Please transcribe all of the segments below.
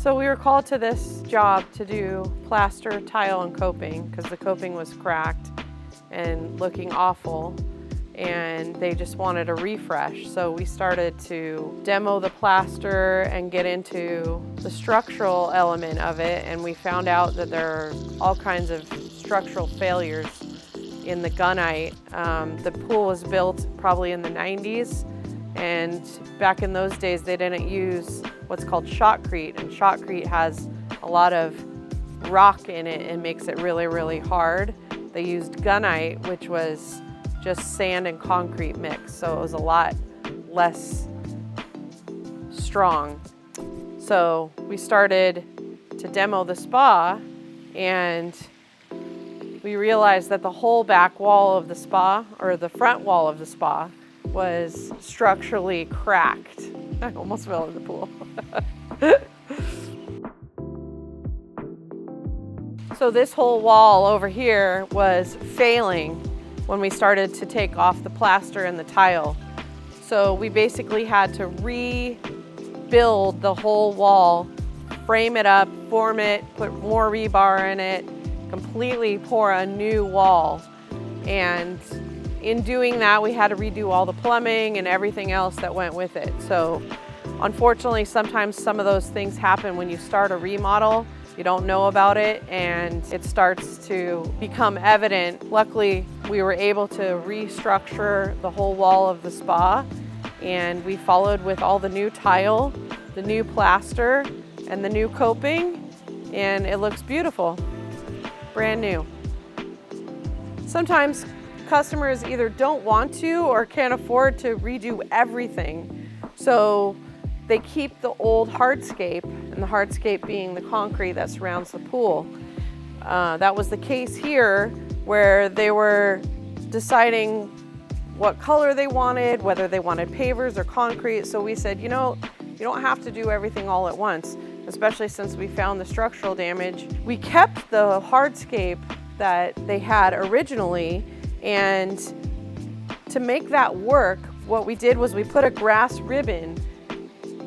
So we were called to this job to do plaster, tile, and coping because the coping was cracked and looking awful, and they just wanted a refresh. So we started to demo the plaster and get into the structural element of it, and we found out that there are all kinds of structural failures in the gunite. The pool was built probably in the 90s, and back in those days they didn't use what's called shotcrete, and shotcrete has a lot of rock in it and makes it really, really hard. They used gunite, which was just sand and concrete mix, so it was a lot less strong. So we started to demo the spa, and we realized that the whole back wall of the spa, or the front wall of the spa, was structurally cracked. I almost fell in the pool. So this whole wall over here was failing when we started to take off the plaster and the tile. So we basically had to rebuild the whole wall, frame it up, form it, put more rebar in it, completely pour a new wall. And in doing that, we had to redo all the plumbing and everything else that went with it. So unfortunately, sometimes some of those things happen when you start a remodel. You don't know about it, and it starts to become evident. Luckily, we were able to restructure the whole wall of the spa, and we followed with all the new tile, the new plaster, and the new coping, and it looks beautiful, brand new. Sometimes customers either don't want to or can't afford to redo everything, so they keep the old hardscape, and the hardscape being the concrete that surrounds the pool. That was the case here, where they were deciding what color they wanted, whether they wanted pavers or concrete. So we said, you know, you don't have to do everything all at once, especially since we found the structural damage. We kept the hardscape that they had originally, and to make that work, what we did was we put a grass ribbon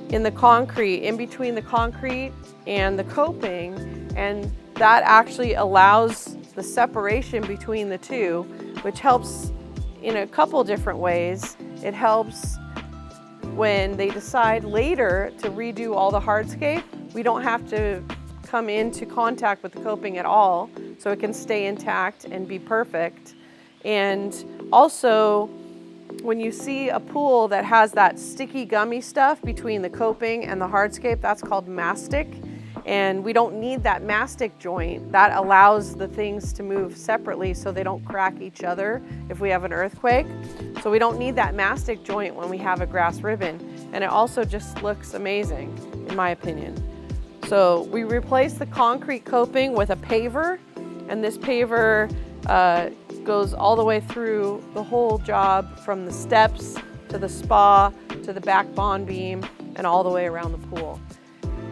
in the concrete, in between the concrete and the coping, and that actually allows the separation between the two, which helps in a couple different ways. It helps when they decide later to redo all the hardscape. We don't have to come into contact with the coping at all, so it can stay intact and be perfect. And also, when you see a pool that has that sticky gummy stuff between the coping and the hardscape, that's called mastic. And we don't need that mastic joint. That allows the things to move separately so they don't crack each other if we have an earthquake. So we don't need that mastic joint when we have a grass ribbon. And it also just looks amazing, in my opinion. So we replaced the concrete coping with a paver, and this paver goes all the way through the whole job, from the steps to the spa to the back bond beam and all the way around the pool.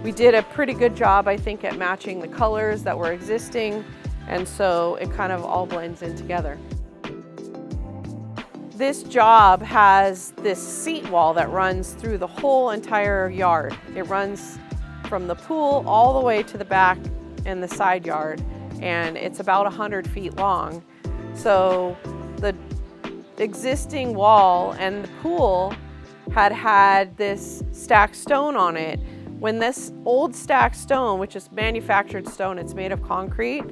We did a pretty good job, I think, at matching the colors that were existing, and so it kind of all blends in together. This job has this seat wall that runs through the whole entire yard. It runs from the pool all the way to the back and the side yard, and it's about 100 feet long. So the existing wall and the pool had this stacked stone on it. When this old stacked stone, which is manufactured stone, it's made of concrete,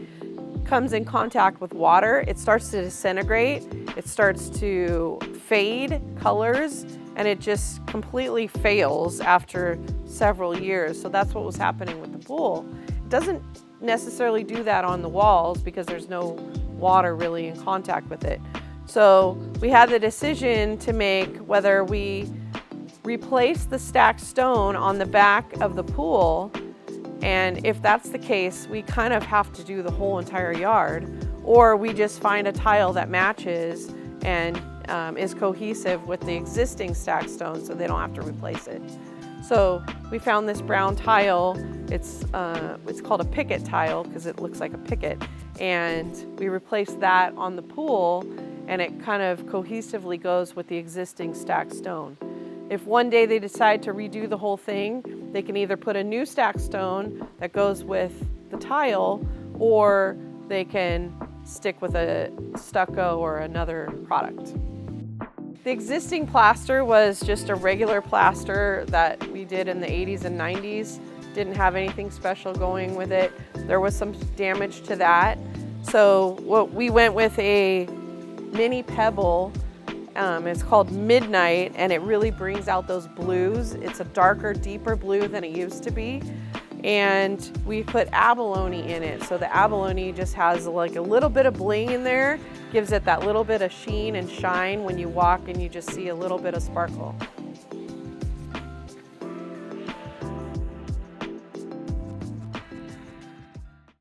comes in contact with water, it starts to disintegrate, it starts to fade colors, and it just completely fails after several years. So that's what was happening with the pool. It doesn't necessarily do that on the walls because there's no water really in contact with it. So we had the decision to make whether we replace the stacked stone on the back of the pool, and if that's the case, we kind of have to do the whole entire yard, or we just find a tile that matches and is cohesive with the existing stacked stone so they don't have to replace it. So we found this brown tile. It's called a picket tile because it looks like a picket, and we replaced that on the pool, and it kind of cohesively goes with the existing stacked stone. If one day they decide to redo the whole thing, They can either put a new stack stone that goes with the tile, or they can stick with a stucco or another product. The existing plaster was just a regular plaster that we did in the 80s and 90s. Didn't have anything special going with it. There was some damage to that. So we went with a mini pebble. It's called Midnight, and it really brings out those blues. It's a darker, deeper blue than it used to be. And we put abalone in it. So the abalone just has like a little bit of bling in there, gives it that little bit of sheen and shine when you walk and you just see a little bit of sparkle.